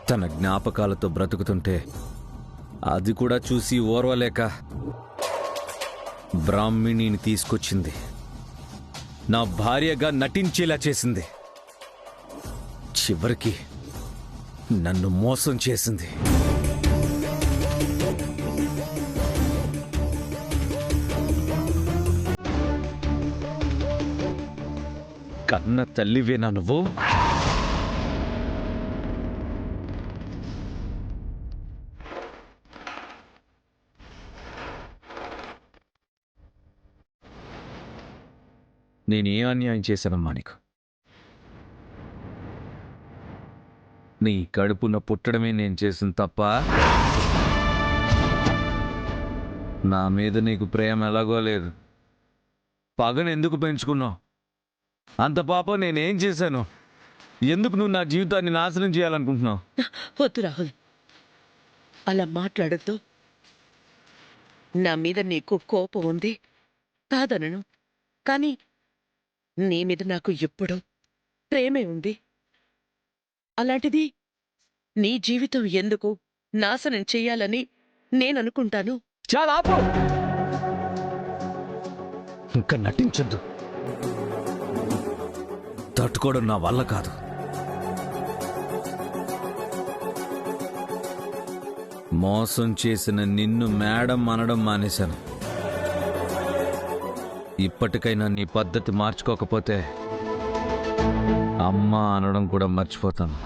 తన జ్ఞాపకాలతో బ్రతుకుతుంటే అది కూడా చూసి ఓర్వలేక బ్రాహ్మిణిని తీసుకొచ్చింది. నా భార్యగా నటించేలా చేసింది. చివరికి నన్ను మోసం చేసింది. కన్న తల్లివేనా నువ్వు? నేనే అన్యాయం చేశానమ్మా నీకు? నీ కడుపున పుట్టడమే నేను చేసిన తప్ప నా మీద నీకు ప్రేమ ఎలాగో లేదు. పగను ఎందుకు పెంచుకున్నావు? అంత పాపం నేనేం చేశాను? ఎందుకు నువ్వు నా జీవితాన్ని నాశనం చేయాలనుకుంటున్నావు? వద్దు రాహుల్, అలా మాట్లాడద్దు. నా మీద నీకు కోపం ఉంది కాదనను, కానీ నీ మీద నాకు ఎప్పుడూ ప్రేమే ఉంది. అలాంటిది నీ జీవితం ఎందుకు నాశనం చెయ్యాలని నేననుకుంటాను. చాలా ఆపు. ఇంకా నటించొద్దు. తట్టుకోవడం నా వల్ల కాదు. మోసం చేసిన నిన్ను మేడం అనడం మానేశాను. ఇప్పటికైనా నీ పద్ధతి మార్చుకోకపోతే అమ్మ అనడం కూడా మర్చిపోతాను.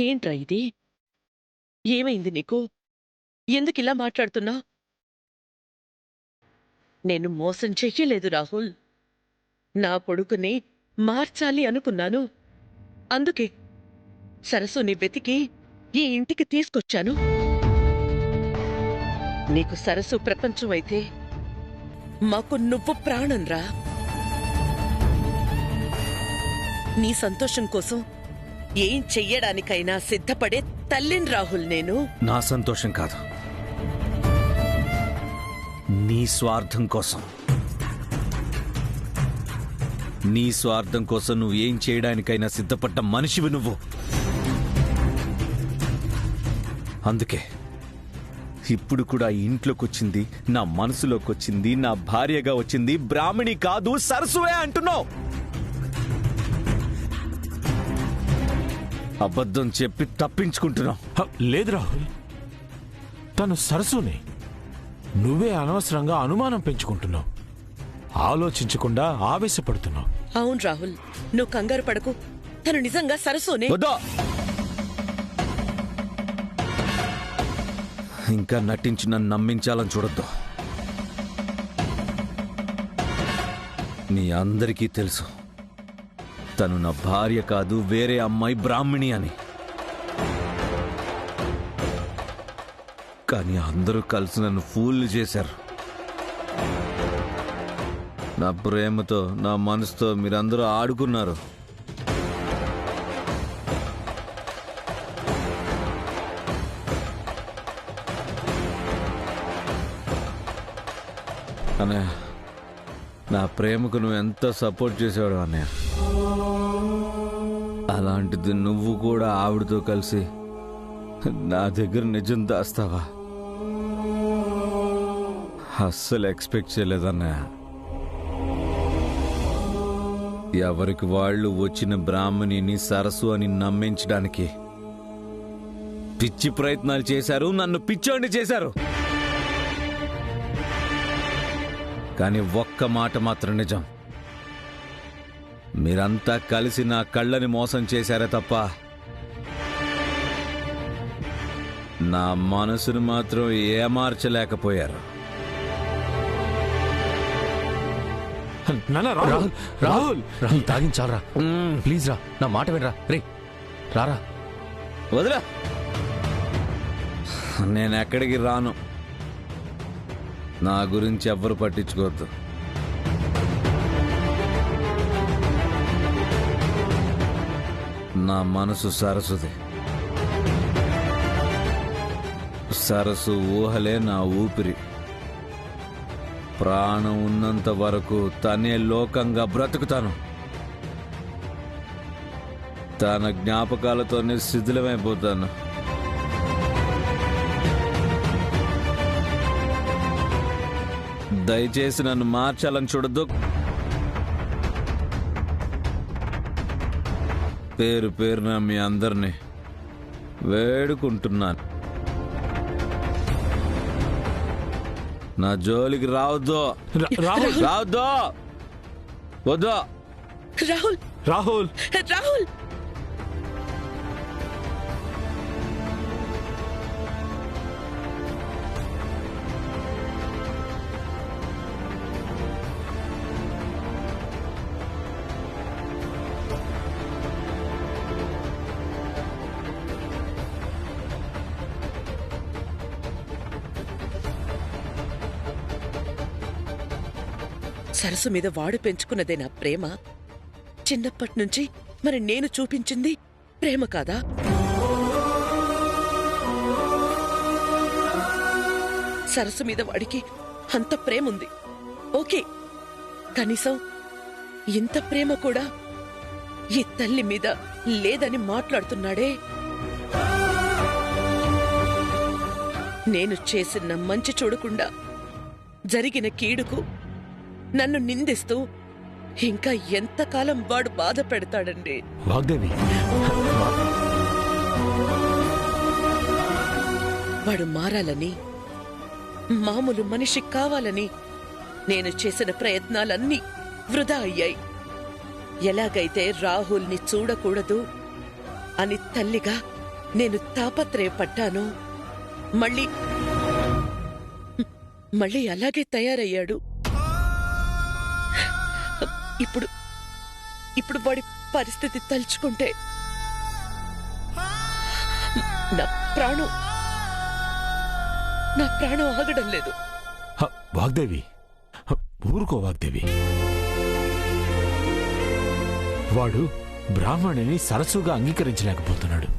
ఏంట్రా ఇది? ఏమైంది నీకు? ఎందుకిలా మాట్లాడుతున్నా? నేను మోసం చెయ్యలేదు రాహుల్. నా కొడుకుని మార్చాలి అనుకున్నాను. అందుకే సరస్సుని వెతికి ఈ ఇంటికి తీసుకొచ్చాను. నీకు సరస్సు ప్రపంచం అయితే మాకు నువ్వు ప్రాణంరా. నీ సంతోషం కోసం ఏం చెయ్యడానికైనా సిద్ధపడే తల్లిని రాహుల్ నేను. నా సంతోషం కాదు, నీ స్వార్థం కోసం. నీ స్వార్థం కోసం నువ్వు ఏం చేయడానికైనా సిద్ధపడ్డ మనిషివి నువ్వు. అందుకే ఇప్పుడు కూడా ఇంట్లోకి వచ్చింది, నా మనసులోకి వచ్చింది, నా భార్యగా వచ్చింది బ్రాహ్మణి కాదు సరస్సువే అంటున్నావు. అబద్ధం చెప్పి తప్పించుకుంటున్నావు. లేదు రాహుల్, తను సరస్సుని. నువ్వే అనవసరంగా అనుమానం పెంచుకుంటున్నావు. ఆలోచించకుండా ఆవేశపడుతున్నావు. అవును రాహుల్, నువ్వు కంగారు పడకు. తను నిజంగా సరస్సునే. ఇంకా నటించి నన్ను నమ్మించాలని చూడొద్దు. మీ అందరికీ తెలుసు తను నా భార్య కాదు, వేరే అమ్మాయి బ్రాహ్మణి అని. కానీ అందరూ కలిసి నన్ను ఫూల్ చేశారు. నా ప్రేమతో, నా మనసుతో మీరందరూ ఆడుకున్నారు. అన్నయ్య, నా ప్రేమకు నువ్వు ఎంత సపోర్ట్ చేసావు అన్నయ్య. అలాంటిది నువ్వు కూడా ఆవిడతో కలిసి నా దగ్గర నిజం దాస్తావా? అస్సలు ఎక్స్పెక్ట్ చేయలేదన్నయ్య. ఎవరికి వాళ్ళు వచ్చిన బ్రాహ్మణిని సరస్సు అని నమ్మించడానికి పిచ్చి ప్రయత్నాలు చేశారు, నన్ను పిచ్చోండి చేశారు. కానీ ఒక్క మాట మాత్రం నిజం, మీరంతా కలిసి నా కళ్ళని మోసం చేశారే తప్ప నా మనసును మాత్రం ఏమార్చలేకపోయారు. రాహుల్ రాహుల్ రాహుల్ తాగించాలరా, ప్లీజ్ రా, నా మాట వినరా. రే రారా. వదిలా, నేను ఎక్కడికి రాను. నా గురించి ఎవ్వరు పట్టించుకోవద్దు. నా మనసు సరస్సుది. సరస్సు ఊహలే నా ఊపిరి. ప్రాణం ఉన్నంత వరకు తనే లోకంగా బ్రతుకుతాను. తన జ్ఞాపకాలతోనే శిథిలమైపోతాను. దయచేసి నన్ను మార్చాలని చూడద్దు. పేరు పేరున మీ అందరినీ వేడుకుంటున్నాను, నా జోలికి రావద్దు. రాహుల్ రావద్దు, వద్దు. రాహుల్ రాహుల్ రాహుల్ సరస్సు మీద వాడు పెంచుకున్నదే నా ప్రేమ. చిన్నప్పటి నుంచి మరి నేను చూపించింది ప్రేమ కాదా? సరస్సు మీద వాడికి అంత ప్రేమ ఉంది, ఓకే. కనీసం ఇంత ప్రేమ కూడా ఈ తల్లి మీద లేదని మాట్లాడుతున్నాడే. నేను చేసిన మంచి చూడకుండా జరిగిన కీడుకు నన్ను నిందిస్తూ ఇంకా ఎంతకాలం వాడు బాధ పెడతాడండి? వాగ్దేవి, వాడు మారాలని, మామూలు మనిషి కావాలని నేను చేసిన ప్రయత్నాలన్నీ వృధా అయ్యాయి. ఎలాగైతే రాహుల్ని చూడకూడదు అని తల్లిగా నేను తాపత్రయపడ్డానో మళ్ళీ అలాగే తయారయ్యాడు. ఇప్పుడు వాడి పరిస్థితి తలుచుకుంటే నా ప్రాణం ఆగడం లేదు. వాగ్దేవి, ఊరుకో వాగ్దేవి. వాడు బ్రాహ్మణిని సరస్సుగా అంగీకరించలేకపోతున్నాడు,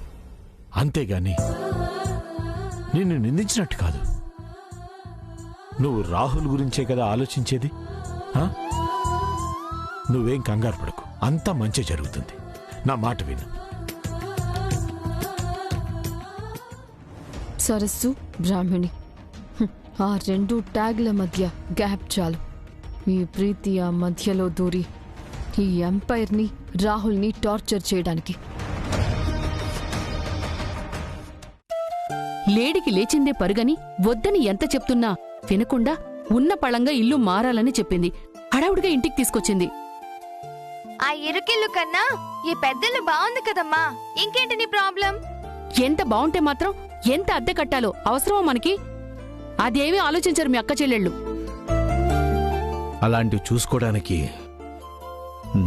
అంతేగాని నిన్ను నిందించినట్టు కాదు. నువ్వు రాహుల్ గురించే కదా ఆలోచించేది. నువ్వేం కంగారు పడకు, అంతా మంచి జరుగుతుంది. నా మాట విను. సరస్సు, బ్రాహ్మణి, ఆ రెండు ట్యాగ్ల మధ్య గ్యాప్ చాలు. ఈ ప్రీతి ఆ మధ్యలో దూరి ఈ ఎంపైర్ని, రాహుల్ని టార్చర్ చేయడానికి. లేడికి లేచిందే పరుగని వద్దని ఎంత చెప్తున్నా వినకుండా ఉన్న పళంగా ఇల్లు మారాలని చెప్పింది. హడావుడిగా ఇంటికి తీసుకొచ్చింది. ఆ ఇరుకిల్లు కన్నా ఈ పెద్దలు బాగుంది కదమ్మా, ఇంకేంటి నీ ప్రాబ్లం? ఎంత బావుంటే మాత్రం ఎంత అద్దె కట్టాలో అవసరమా మనకి? అదేమీ ఆలోచించరు మీ అక్క చెల్లెళ్ళు. అలాంటివి చూసుకోవడానికి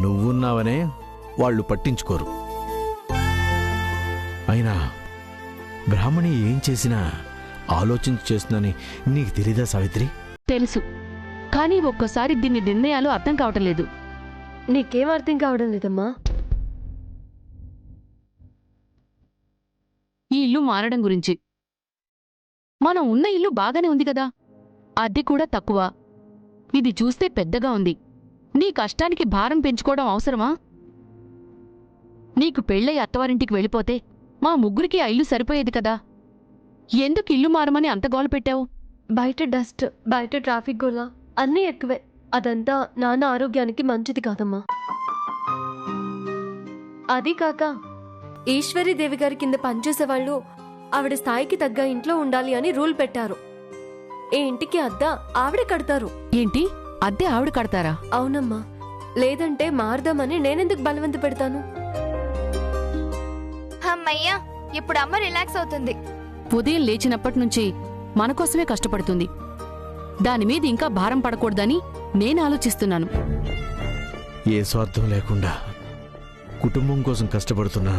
నువ్వున్నావనే వాళ్ళు పట్టించుకోరు. అయినా బ్రాహ్మణి ఏం చేసినా ఆలోచించి చేస్తుందని నీకు తెలీదా సావిత్రి? తెలుసు, కానీ ఒక్కోసారి దీని నిర్ణయాలు అర్థం కావటం లేదు. నీకేం అర్థం కావడం లేదమ్మా? ఈ ఇల్లు మారడం గురించి. మనం ఉన్న ఇల్లు బాగానే ఉంది కదా, అద్దె కూడా తక్కువ. ఇది చూస్తే పెద్దగా ఉంది. నీ కష్టానికి భారం పెంచుకోవడం అవసరమా? నీకు పెళ్ళై అత్తవారింటికి వెళ్ళిపోతే మా ముగ్గురికి ఆ ఇల్లు సరిపోయేది కదా. ఎందుకు ఇల్లు మారమని అంత గోల పెట్టావు? బయట డస్ట్, బయట ట్రాఫిక్ గోల అన్నీ ఎక్కువే. అదంతా నాన్న ఆరోగ్యానికి మంచిది కాదమ్మా. అది కాక ఈశ్వరీదేవి గారి కింద పనిచేసేవాళ్ళు ఆవిడ స్థాయికి తగ్గ ఇంట్లో ఉండాలి అని రూల్ పెట్టారు. ఈ ఇంటికి అద్దె ఆవిడ కడతారు. ఏంటి, అద్దె ఆవిడ కడతారా? అవునమ్మా, లేదంటే మారదామని నేనెందుకు బలవంత పెడతాను? అమ్మయ్యా, ఇప్పుడు అమ్మ రిలాక్స్ అవుతుంది. ఉదయం లేచినప్పటినుంచి మనకోసమే కష్టపడుతుంది. దానిమీద ఇంకా భారం పడకూడదని నేను ఆలోచిస్తున్నాను. ఏ స్వార్థం లేకుండా కుటుంబం కోసం కష్టపడుతున్నా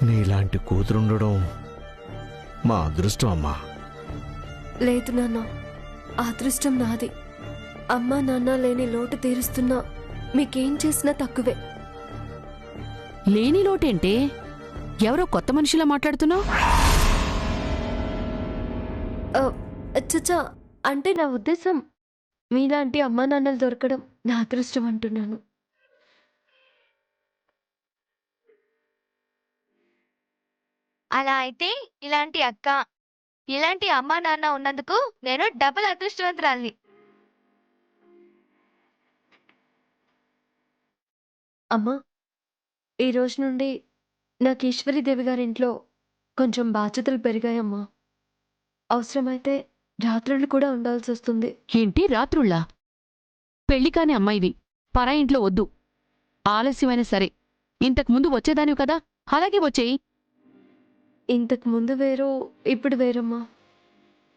నీలాంటి కూతురుండడం మా అదృష్టం అమ్మా. లేదు నాన్న, అదృష్టం నాది. అమ్మా నాన్న లేని లోటు తీరుస్తున్నా మీకేం చేసినా తక్కువే. లేని లోటేంటే? ఎవరో కొత్త మనిషిలా మాట్లాడుతున్నావు? చచ్చా, అంటే నా ఉద్దేశం మీలాంటి అమ్మా నాన్నలు దొరకడం నా అదృష్టం అంటున్నాను. అలా అయితే ఇలాంటి అక్క, ఇలాంటి అమ్మా నాన్న ఉన్నందుకు నేను డబుల్ అదృష్టవంతురాల్ని. అమ్మా, ఈ రోజు నుండి నాకు ఈశ్వరీదేవి గారింట్లో కొంచెం బాధ్యతలు పెరిగాయమ్మా. అవసరమైతే రాత్రులు కూడా ఉండాల్సి వస్తుంది. ఏంటి రాత్రుళ్ళా? పెళ్లి కాని అమ్మాయివి, పరా ఇంట్లో వద్దు. ఆలస్యమైన సరే, ఇంతకు ముందు వచ్చేదానివి కదా, అలాగే వచ్చేయి. ఇంతకు ముందు వేరు, ఇప్పుడు వేరమ్మా.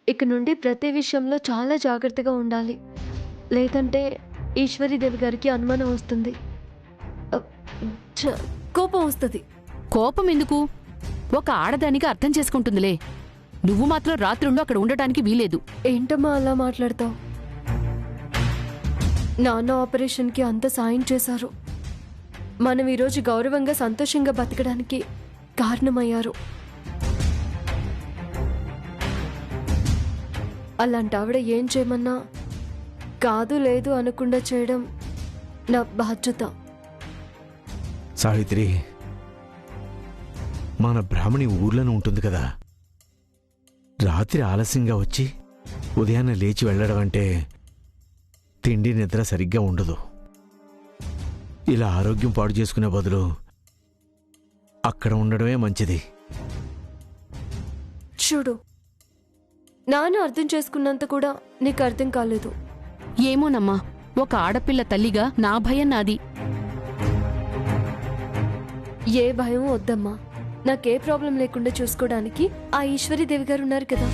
ఇక నుండి ప్రతి విషయంలో చాలా జాగ్రత్తగా ఉండాలి. లేదంటే ఈశ్వరీదేవి గారికి అనుమానం వస్తుంది. అ, కోపం వస్తుంది. కోపం ఎందుకు? ఒక ఆడదానికి అర్థం చేసుకుంటుందిలే. నువ్వు మాత్రం రాత్రుళ్ళు అక్కడ ఉండటానికి వీలేదు. ఏంటమ్మా అలా మాట్లాడతావు? నాన్న ఆపరేషన్కి అంత సాయం చేశారు. మనం ఈరోజు గౌరవంగా సంతోషంగా బతకడానికి కారణమయ్యారు. అలాంటి ఆవిడ ఏం చేయమన్నా కాదు లేదు అనకుండా చేయడం నా బాధ్యత. సావిత్రి, మన బ్రాహ్మణి ఊర్లోనే ఉంటుంది కదా. రాత్రి ఆలస్యంగా వచ్చి ఉదయాన్నే లేచి వెళ్ళడం అంటే తిండి నిద్ర సరిగ్గా ఉండదు. ఇలా ఆరోగ్యం పాడు చేసుకునే బదులు అక్కడ ఉండడమే మంచిది. చూడు, నాన్న అర్థం చేసుకున్నంత కూడా నీకు అర్థం కాలేదు. ఏమోనమ్మా, ఒక ఆడపిల్ల తల్లిగా నా భయం నాది. ఏ భయం వద్దమ్మా. నాకే ప్రాబ్లం లేకుండా చూసుకోవడానికి ఆ ఈశ్వరీదేవి గారు ఉన్నారు కదా.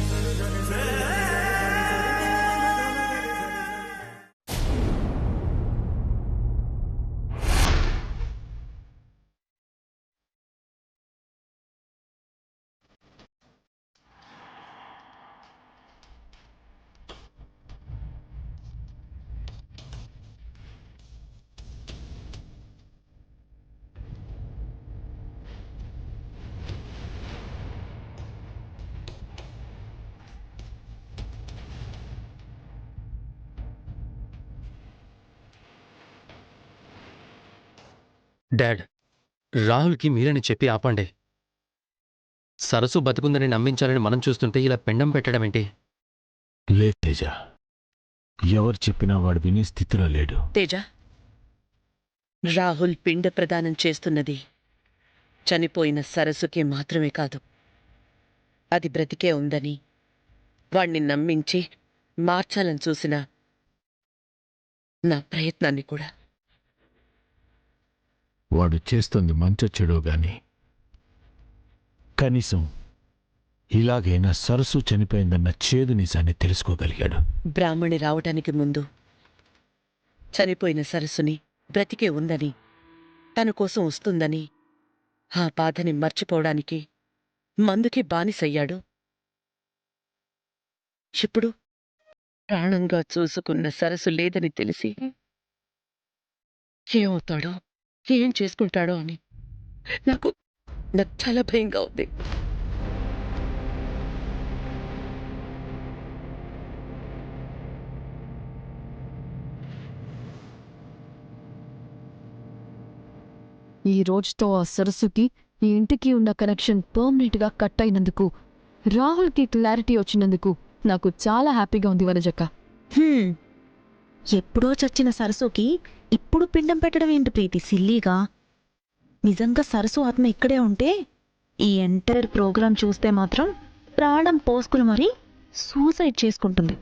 డాడ్, రాహుల్కి మీరని చెప్పి ఆపండి. సరస్సు బతుకుందని నమ్మించాలని మనం చూస్తుంటే ఇలా పెండం పెట్టడమేంటి? లే తేజ, ఎవరు చెప్పినా వాడు వినే స్థితిలో లేడు. తేజ, రాహుల్ పిండ ప్రదానం చేస్తున్నది చనిపోయిన సరస్సుకే మాత్రమే కాదు, అది బ్రతికే ఉందని వాణ్ణి నమ్మించి మార్చాలని చూసిన నా ప్రయత్నాన్ని కూడా. వాడు చేస్తుంది మంచో చెడో గాని కనీసం ఇలాగైనా సరస్సు చనిపోయిందన్న చేదు నిజాన్ని తెలుసుకోగలిగాడు. బ్రాహ్మణి రావటానికి ముందు చనిపోయిన సరస్సుని బ్రతికే ఉందని, తన కోసం వస్తుందని ఆ బాధని మర్చిపోవడానికి మందుకి బానిసయ్యాడు. ఇప్పుడు ప్రాణంగా చూసుకున్న సరస్సు లేదని తెలిసి ఏమవుతాడో, ఏం చేసుకుంటాడో అని నాకు చాలా భయంగా ఉంది. ఈ రోజుతో ఆ సరస్సుకి ఈ ఇంటికి ఉన్న కనెక్షన్ పర్మనెంట్గా కట్ అయినందుకు, రాహుల్కి క్లారిటీ వచ్చినందుకు నాకు చాలా హ్యాపీగా ఉంది వనజక్క. ఎప్పుడో చచ్చిన సరస్సుకి ఇప్పుడు పిండం పెట్టడం ఏంటి ప్రీతి, సిల్లీగా? నిజంగా సరస్సు ఆత్మ ఇక్కడే ఉంటే ఈ ఎంటైర్ ప్రోగ్రాం చూస్తే మాత్రం ప్రాణం పోసుకుని మరీ సూసైడ్ చేసుకుంటుంది.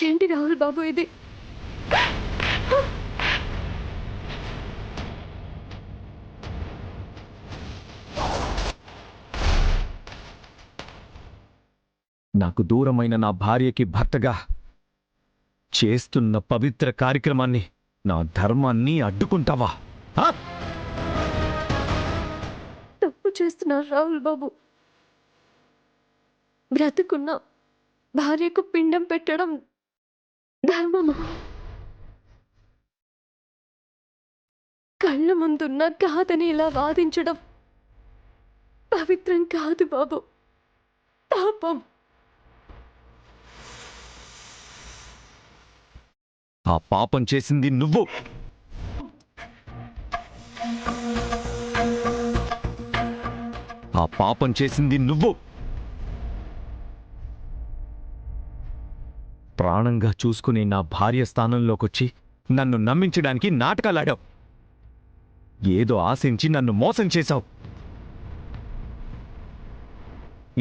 ఏంటి రాహుల్ బాబు ఇది? నాకు దూరమైన నా భార్యకి భర్తగా చేస్తున్న పవిత్ర కార్యక్రమాన్ని, నా ధర్మాన్ని అడ్డుకుంటావా? తప్పు చేస్తున్నారు రాహుల్ బాబు. బ్రతుకున్న భార్యకు పిండం పెట్టడం ధర్మమా? కళ్ళ ముందున్న కాదని ఇలా వాదించడం పవిత్రం కాదు బాబు, పాపం. ఆ పాపం చేసింది నువ్వు. ఆ పాపం చేసింది నువ్వు. ప్రాణంగా చూసుకునే నా భార్య స్థానంలోకొచ్చి నన్ను నమ్మించడానికి నాటకాలాడావు. ఏదో ఆశించి నన్ను మోసం చేశావు.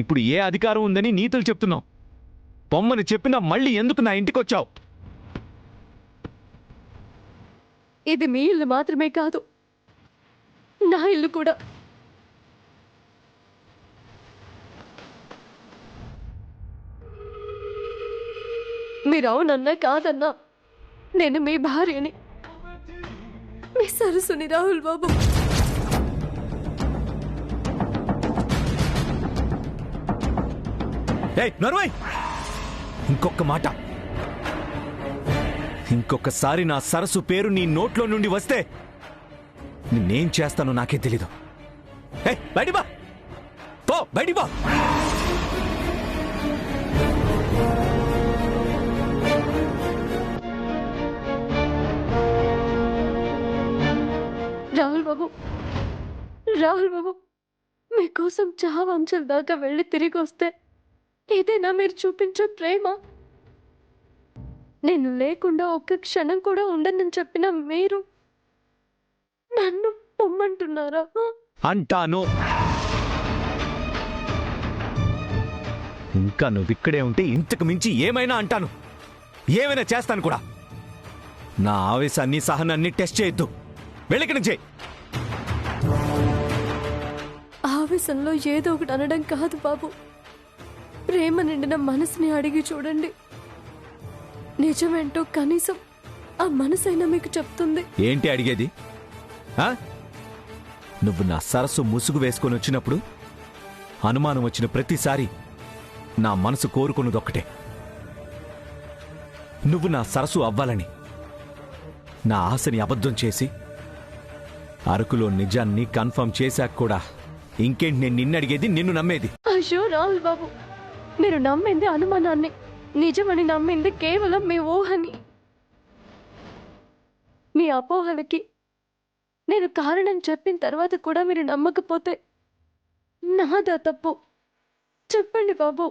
ఇప్పుడు ఏ అధికారం ఉందని నీతులు చెప్తున్నావు? పొమ్మని చెప్పినా మళ్ళీ ఎందుకు నా ఇంటికొచ్చావు? ఇది మీ ఇల్లు మాత్రమే కాదు, నా ఇల్లు కూడా. మీరు అవునన్నా కాదన్నా నేను మీ భార్యని, మీ సరస్సుని రాహుల్ బాబు. ఇంకొక మాట, ఇంకొకసారి నా సరస్సు పేరు నీ నోట్లో నుండి వస్తే నేనేం చేస్తానో నాకే తెలీదు. బయటివా, పో బయటివా. రాహుల్ బాబు, రాహుల్ బాబు, మీకోసం చావు అంచెల దాకా వెళ్ళి తిరిగి వస్తే ఏదైనా మీరు చూపించే ప్రేమ? నేను లేకుండా ఒక్క క్షణం కూడా ఉండనని చెప్పిన మీరు నన్ను పొమ్మంటున్నారా? అంటాను. ఇంకా నువ్విక్కడే ఉంటే ఇంతకు మించి ఏమైనా అంటాను, ఏమైనా చేస్తాను కూడా. నా ఆవేశాన్ని సహనాన్ని టెస్ట్ చేయొద్దు. వెళ్ళికి నుంచి. ఆవేశంలో ఏదో ఒకటి అనడం కాదు బాబు, ప్రేమ నిండిన మనసుని అడిగి చూడండి. నిజమేంటో కనీసం ఆ మనసైనా మీకు చెప్తుంది. ఏంటి అడిగేది? నువ్వు నా సరస్సు ముసుగు వేసుకొని వచ్చినప్పుడు అనుమానం వచ్చిన ప్రతిసారి నా మనసు కోరుకున్నదొక్కటే, నువ్వు నా సరస్సు అవ్వాలని. నా ఆశని అబద్ధం చేసి అరకులో నిజాన్ని కన్ఫర్మ్ చేశాక కూడా ఇంకేంటి నేను నిన్ను అడిగేది, నిన్ను నమ్మేది? అయ్యో రాహుల్ బాబు, మీరు నమ్మింది అనుమానాన్ని, నిజమని నమ్మింది కేవలం మీ ఊహని. మీ అపోహలకి నేను కారణం చెప్పిన తర్వాత కూడా మీరు నమ్మకపోతే నాదా తప్పు? చెప్పండి బాబు.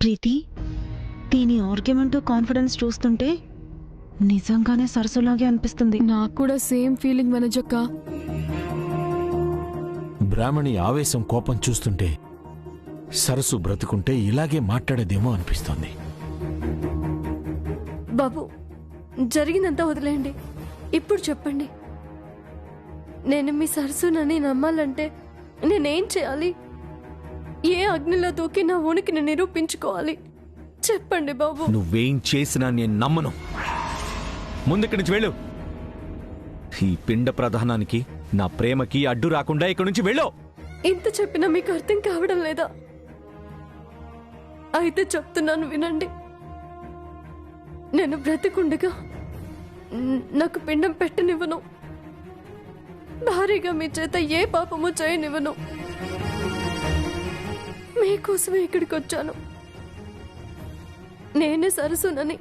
ప్రీతి, దీని ఆర్గ్యుమెంట్ కాన్ఫిడెన్స్ చూస్తుంటే నిజంగానే సరస్సులాగే అనిపిస్తుంది. నాకు కూడా సేమ్ ఫీలింగ్ వనజక్క. బ్రాహ్మణి ఆవేశం కోపం చూస్తుంటే సరస్సు బ్రతుకుంటే ఇలాగే మాట్లాడేదేమో అనిపిస్తోంది. బాబు, జరిగిందంతా వదిలేయండి. ఇప్పుడు చెప్పండి, నేను మీ సరస్సునని నమ్మాలంటే నేనేం చేయాలి? ఏ అగ్నిలో దూకి నా ఉనికిని నిరూపించుకోవాలి? చెప్పండి బాబు. నువ్వేం చేసినా నేను నమ్మను. ముందుక్కడి నుంచి వెళ్ళు. ఈ పిండ ప్రధానానికి, నా ప్రేమకి అడ్డు రాకుండా ఇక్కడి నుంచి వెళ్ళు. ఇంత చెప్పినా మీకు అర్థం కావడం లేదా? అయితే చెప్తున్నాను వినండి. నేను బ్రతికుండగా నాకు పిండం పెట్టనివ్వను. భారీగా మీ చేత ఏ పాపము చేయనివ్వను. మీకోసమే ఇక్కడికి వచ్చాను. నేనే సరస్సునని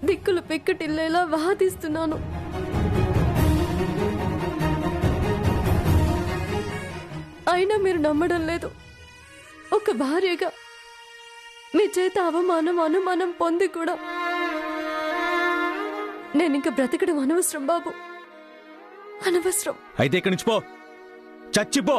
దిక్కులు పిక్కటిల్లేలా వాదిస్తున్నాను. అయినా మీరు నమ్మడం లేదు. ఒక భార్యగా మీ చేత అవమానం అనుమానం పొంది కూడా నేనింక బ్రతకడం అనవసరం బాబు, అనవసరం. అయితే ఇక్కడి నుంచి పో, చచ్చిపో.